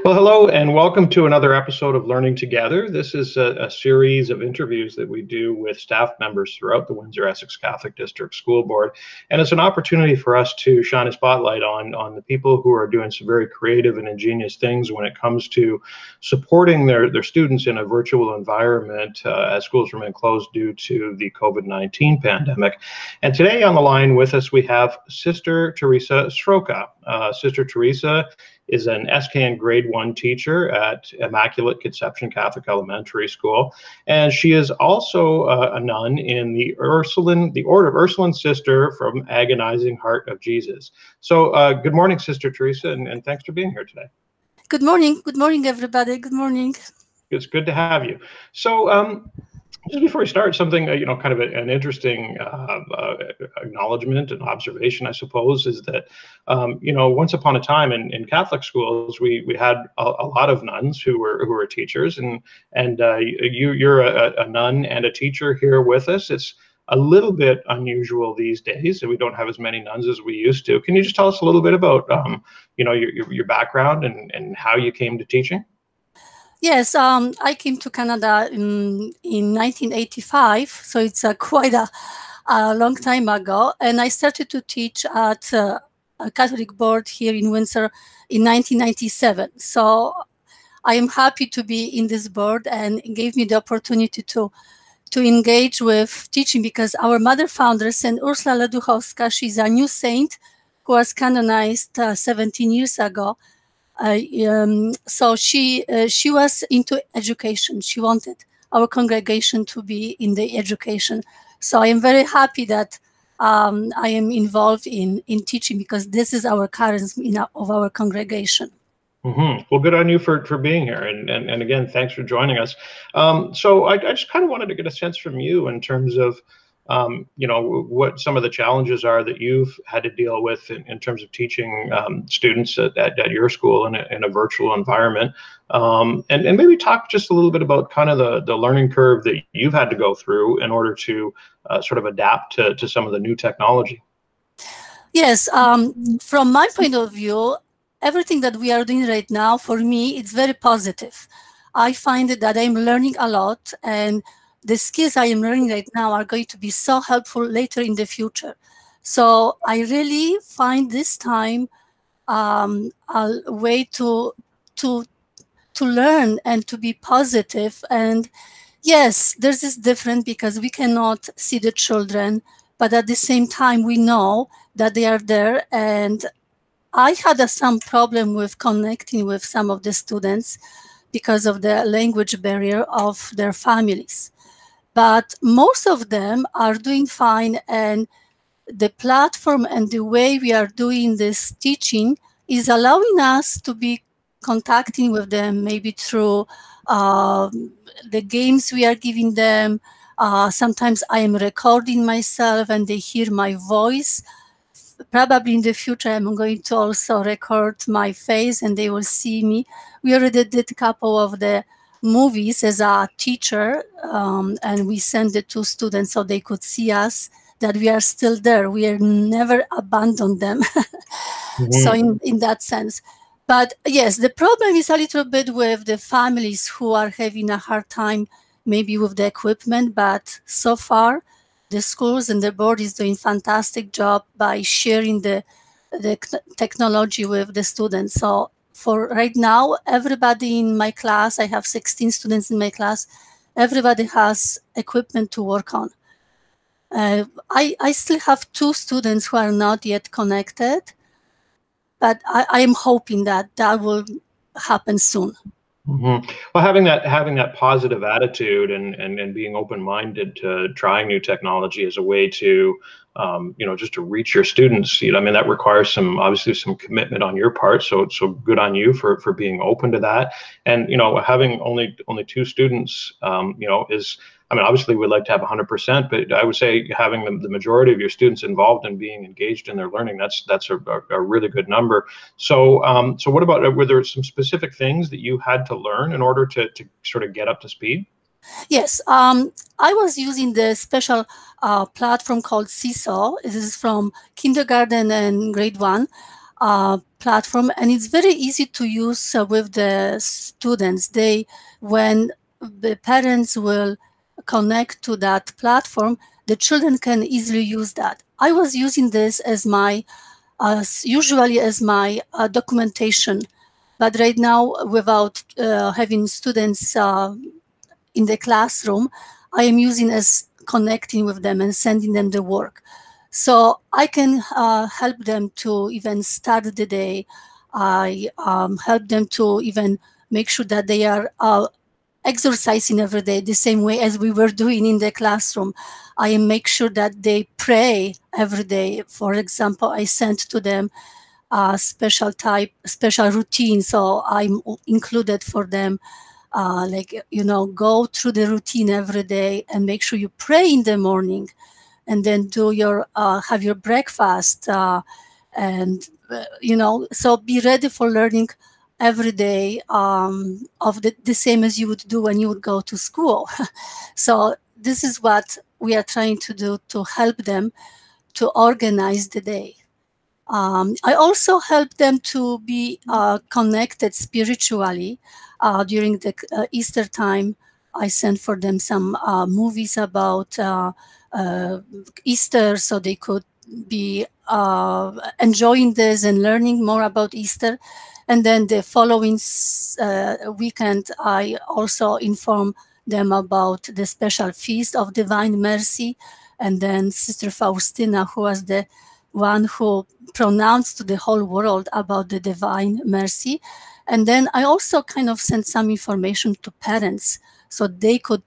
Well, hello and welcome to another episode of Learning Together. This is a series of interviews that we do with staff members throughout the Windsor Essex Catholic District School Board. And it's an opportunity for us to shine a spotlight on the people who are doing some very creative and ingenious things when it comes to supporting their students in a virtual environment as schools remain closed due to the COVID-19 pandemic. And today on the line with us, we have Sister Teresa Sroka. Sister Teresa is an SKN Grade 1 teacher at Immaculate Conception Catholic Elementary School, and she is also a nun in the Order of Ursuline Sister from Agonizing Heart of Jesus. So good morning, Sister Teresa, and thanks for being here today. Good morning, everybody. Good morning. It's good to have you. So just before we start, something, kind of an interesting acknowledgement and observation, I suppose, is that, once upon a time in Catholic schools, we had a lot of nuns who were teachers, and you're a nun and a teacher here with us. It's a little bit unusual these days, and we don't have as many nuns as we used to. Can you just tell us a little bit about, your background and how you came to teaching? Yes, I came to Canada in 1985, so it's quite a long time ago. And I started to teach at a Catholic board here in Windsor in 1997. So I am happy to be in this board, and it gave me the opportunity to engage with teaching, because our mother founder, St. Ursula Leduchowska, she's a new saint who was canonized 17 years ago. So she was into education. She wanted our congregation to be in the education. So I am very happy that I am involved in teaching, because this is our charism of our congregation. Mm-hmm. Well, good on you for being here, and again, thanks for joining us. So I just kind of wanted to get a sense from you in terms of what some of the challenges are that you've had to deal with in terms of teaching students at your school in a virtual environment, and maybe talk just a little bit about kind of the learning curve that you've had to go through in order to sort of adapt to some of the new technology. Yes, from my point of view, everything that we are doing right now, for me, it's very positive. I find that I'm learning a lot, and the skills I am learning right now are going to be so helpful later in the future. So I really find this time a way to learn and to be positive. And yes, this is different because we cannot see the children, but at the same time, we know that they are there. And I had some problem with connecting with some of the students because of the language barrier of their families. But most of them are doing fine, and the platform and the way we are doing this teaching is allowing us to be contacting with them, maybe through the games we are giving them. Sometimes I am recording myself and they hear my voice. Probably in the future, I'm going to also record my face and they will see me. We already did a couple of the movies as a teacher, and we sent it to students so they could see us, that we are still there. We are never abandoned them. Mm-hmm. So in that sense. But yes, the problem is a little bit with the families who are having a hard time maybe with the equipment, but so far the schools and the board is doing a fantastic job by sharing the technology with the students. So for right now, everybody in my class, I have 16 students in my class, everybody has equipment to work on. I still have 2 students who are not yet connected, but I am hoping that will happen soon. Mm-hmm. Well, having that positive attitude and being open-minded to trying new technology as a way to, just to reach your students, that requires obviously some commitment on your part. So good on you for being open to that. And, having only 2 students, is, obviously we'd like to have 100%, but I would say having the majority of your students involved and being engaged in their learning, that's a really good number. So what about, were there some specific things that you had to learn in order to sort of get up to speed? Yes, I was using the special platform called Seesaw. This is from kindergarten and grade 1. platform, and it's very easy to use with the students. When the parents will connect to that platform, the children can easily use that. I was using this as my usually as my documentation, but right now, without having students in the classroom, I am using as connecting with them and sending them the work. So I can help them to even start the day. I help them to even make sure that they are exercising every day the same way as we were doing in the classroom. I make sure that they pray every day. For example, I sent to them a special routine. So I'm included for them, go through the routine every day and make sure you pray in the morning, and then do your have your breakfast, and so be ready for learning every day, of the same as you would do when you would go to school. So this is what we are trying to do to help them to organize the day. I also help them to be connected spiritually. During the Easter time, I sent for them some movies about Easter, so they could be enjoying this and learning more about Easter. And then the following weekend, I also inform them about the special feast of Divine Mercy. And then Sister Faustina, who was the one who pronounced to the whole world about the Divine Mercy. And then I also kind of sent some information to parents so they could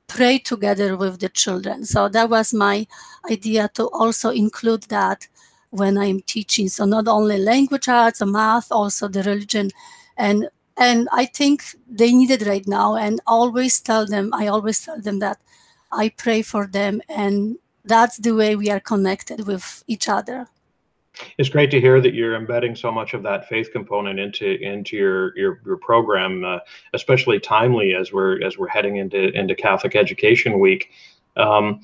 pray together with the children. So that was my idea, to also include that when I'm teaching. So not only language arts or math, also the religion. And I think they need it right now. And I always tell them that I pray for them, and that's the way we are connected with each other. It's great to hear that you're embedding so much of that faith component into your program, especially timely as we're heading into Catholic Education Week. You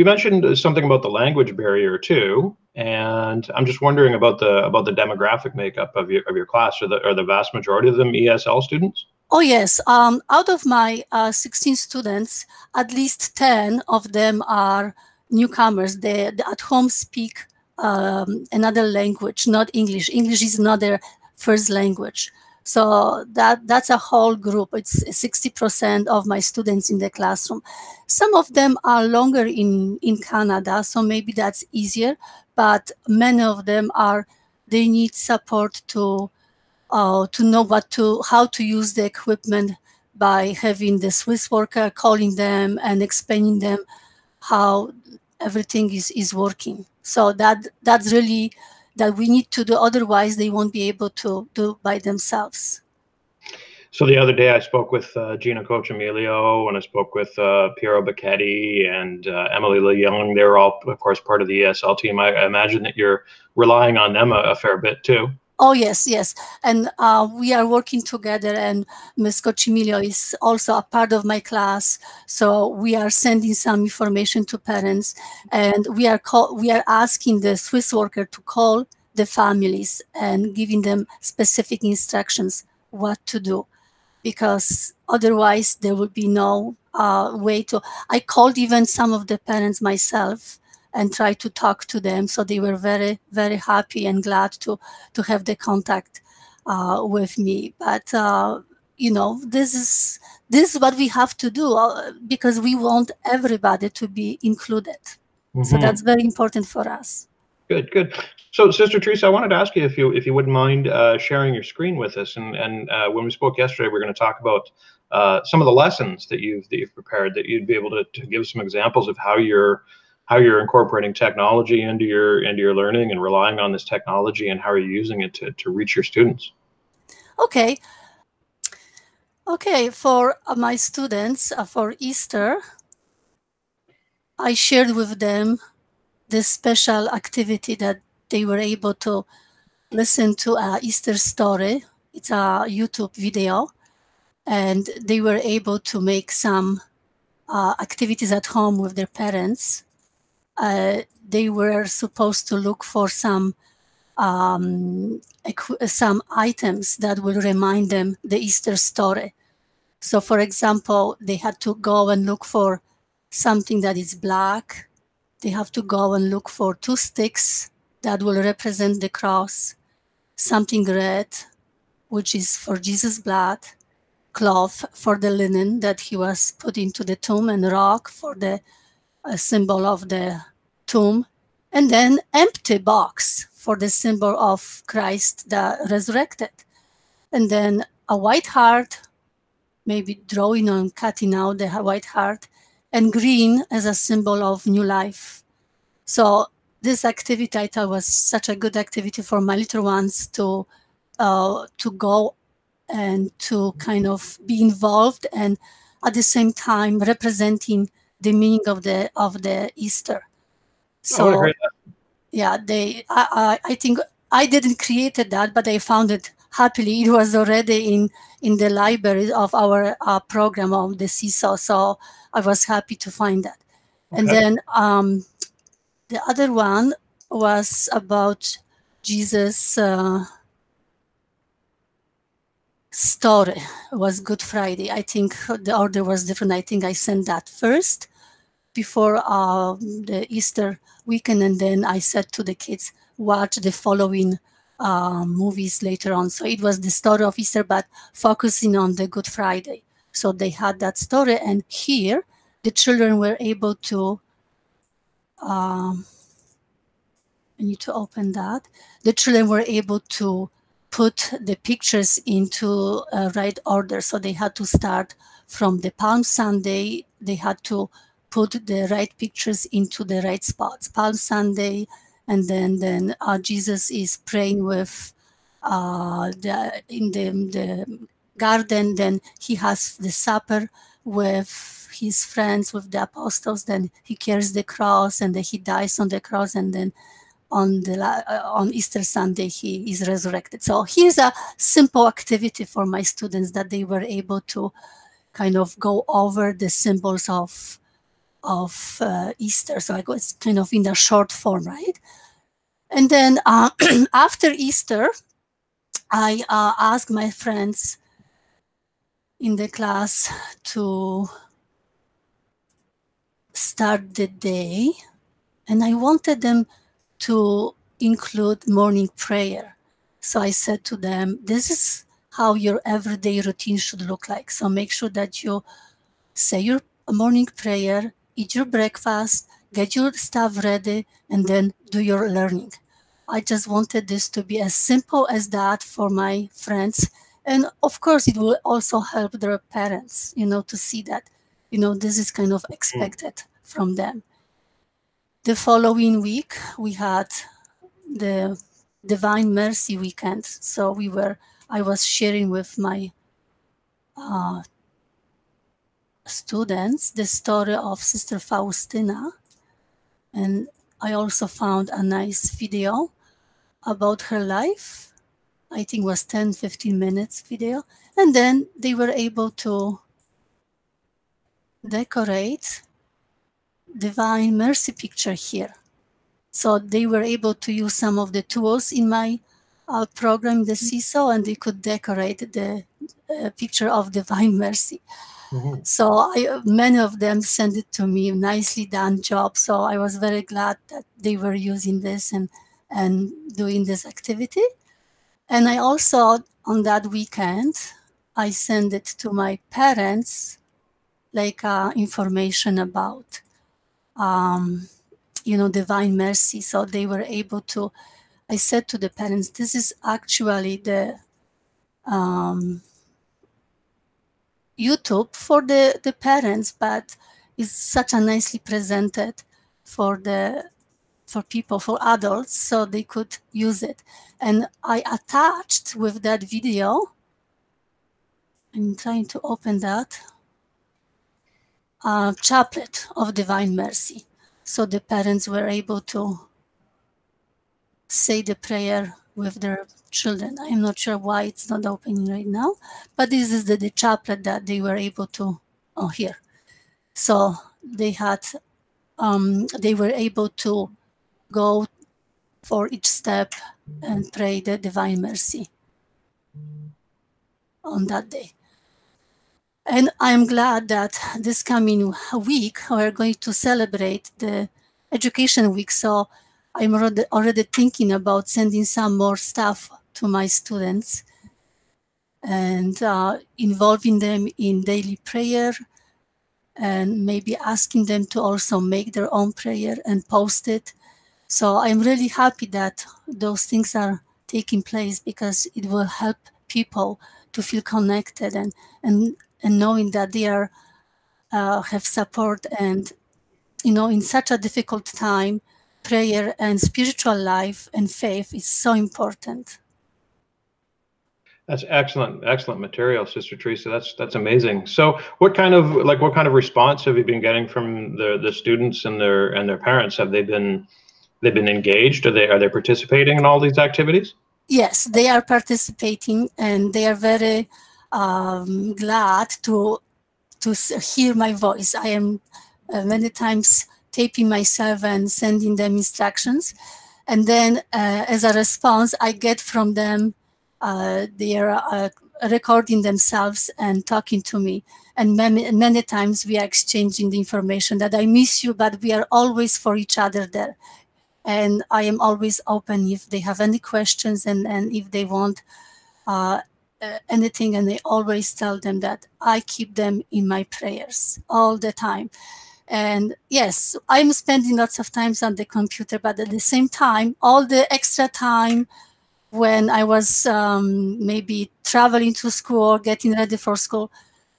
mentioned something about the language barrier too, and I'm just wondering about the demographic makeup of your class. Are the vast majority of them ESL students? Oh yes, out of my 16 students, at least 10 of them are newcomers. They at home speak another language, not English. English is not their first language. So that's a whole group. It's 60% of my students in the classroom. Some of them are longer in Canada, so maybe that's easier. But many of them they need support to know how to use the equipment, by having the Swiss worker calling them and explaining them how everything is working. So that's really that we need to do, otherwise they won't be able to do by themselves. So the other day I spoke with Gina Coach-Emilio, and I spoke with Piero Bacchetti and Emily Leung. They're all, of course, part of the ESL team. I imagine that you're relying on them a fair bit too. Oh, yes. And we are working together, and Ms. Cochimilio is also a part of my class. So we are sending some information to parents, and we are asking the Swiss worker to call the families and giving them specific instructions what to do, because otherwise there will be no way to. I called even some of the parents myself and try to talk to them. So they were very, very happy and glad to have the contact with me. But this is what we have to do, because we want everybody to be included. Mm-hmm. So that's very important for us. Good. So, Sister Teresa, I wanted to ask you if you wouldn't mind sharing your screen with us. And when we spoke yesterday, we were going to talk about some of the lessons that you've prepared, that you'd be able to give some examples of how you're incorporating technology into your learning and relying on this technology, and how are you using it to reach your students. Okay, for my students, for Easter, I shared with them this special activity that they were able to listen to an Easter story. It's a YouTube video, and they were able to make some activities at home with their parents. They were supposed to look for some some items that will remind them the Easter story. So, for example, they had to go and look for something that is black. They have to go and look for 2 sticks that will represent the cross, something red, which is for Jesus' blood, cloth for the linen that he was put into the tomb, and rock for the symbol of the tomb, and then empty box for the symbol of Christ that resurrected, and then a white heart, maybe drawing on cutting out the white heart, and green as a symbol of new life. So this activity I thought was such a good activity for my little ones to go and to kind of be involved, and at the same time representing the meaning of the Easter. So yeah, I think I didn't create that, but I found it happily. It was already in the library of our program of the Seesaw, so I was happy to find that. Okay. And then the other one was about Jesus' story. It was Good Friday. I think the order was different. I think I sent that first before the Easter weekend, and then I said to the kids, watch the following movies later on. So it was the story of Easter, but focusing on the Good Friday. So they had that story, and here the children were able to I need to open that. The children were able to put the pictures into right order. So they had to start from the Palm Sunday. They had to put the right pictures into the right spots. Palm Sunday, and then Jesus is praying with in the garden. Then he has the supper with his friends, with the apostles. Then he carries the cross, and then he dies on the cross, and then on Easter Sunday he is resurrected. So here's a simple activity for my students that they were able to kind of go over the symbols of Easter. So I was kind of in the short form, right? And then after Easter, I asked my friends in the class to start the day, and I wanted them to include morning prayer. So I said to them, this is how your everyday routine should look like. So make sure that you say your morning prayer, eat your breakfast, get your stuff ready, and then do your learning. I just wanted this to be as simple as that for my friends. And of course, it will also help their parents, to see that, this is kind of expected from them. The following week, we had the Divine Mercy weekend. So I was sharing with my students the story of Sister Faustina. And I also found a nice video about her life. I think it was 10-15 minutes video. And then they were able to decorate Divine Mercy picture here. So they were able to use some of the tools in my program, the Seesaw, and they could decorate the picture of Divine Mercy. Mm-hmm. So many of them sent it to me, nicely done job. So I was very glad that they were using this and doing this activity. And I also, on that weekend, I sent it to my parents, like information about Divine Mercy. So they were able to, I said to the parents, this is actually the YouTube for the parents, but it's such a nicely presented for people, for adults, so they could use it. And I attached with that video, I'm trying to open that, chaplet of Divine Mercy. So the parents were able to say the prayer with their children. I'm not sure why it's not opening right now, but this is the chaplet that they were able to, here. So they had, they were able to go for each step and pray the Divine Mercy on that day. And I'm glad that this coming week we're going to celebrate the Education Week. So I'm already thinking about sending some more stuff to my students and involving them in daily prayer, and maybe asking them to also make their own prayer and post it. So I'm really happy that those things are taking place, because it will help people to feel connected and knowing that they are have support. And in such a difficult time, prayer and spiritual life and faith is so important. That's excellent material, Sister Teresa. That's amazing. So, what kind of response have you been getting from the students and their parents? Have they've been engaged? Are they participating in all these activities? Yes, they are participating, and they are very glad to hear my voice. I am many times taping myself and sending them instructions, and then as a response, I get from them they are recording themselves and talking to me. And many times we are exchanging the information that I miss you, but we are always for each other there. And I am always open if they have any questions, and if they want anything, and I always tell them that I keep them in my prayers all the time. And yes, I'm spending lots of time on the computer, but at the same time, all the extra time when I was maybe traveling to school or getting ready for school,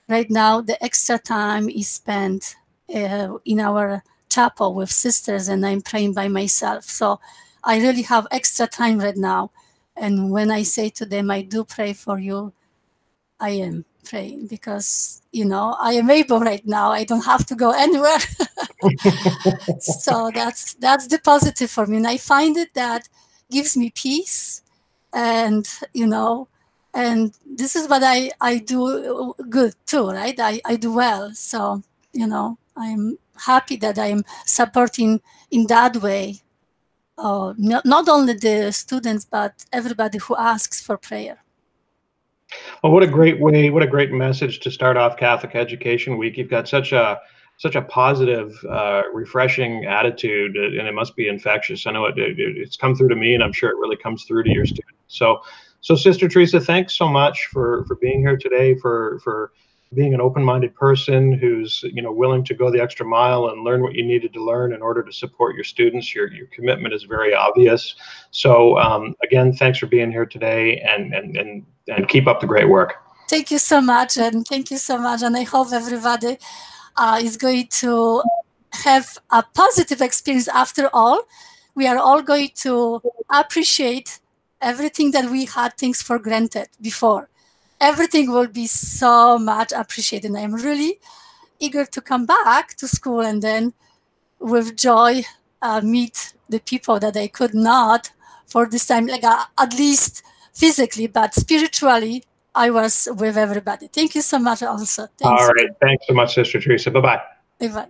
right now the extra time is spent in our chapel with sisters, and I'm praying by myself. So I really have extra time right now. And when I say to them, I do pray for you, I am praying, because I am able right now. I don't have to go anywhere. So that's the positive for me, and I find it that gives me peace. And and this is what I do good too, right? I do well. So I'm happy that I'm supporting in that way, not only the students, but everybody who asks for prayer. Well, what a great way, what a great message to start off Catholic Education Week. You've got such a positive, refreshing attitude, and it must be infectious. I know it's come through to me, and I'm sure it really comes through to your students. So Sister Teresa, thanks so much for being here today, for being an open-minded person who's willing to go the extra mile and learn what you needed to learn in order to support your students. Your commitment is very obvious. So again, thanks for being here today, and keep up the great work. Thank you so much, and thank you so much, and I hope everybody is going to have a positive experience. After all, we are all going to appreciate everything that we had things for granted before. Everything will be so much appreciated. And I'm really eager to come back to school, and then with joy meet the people that I could not for this time, like at least physically, but spiritually, I was with everybody. Thank you so much also. Thanks. All right. Thanks so much, Sister Teresa. Bye-bye. Bye-bye.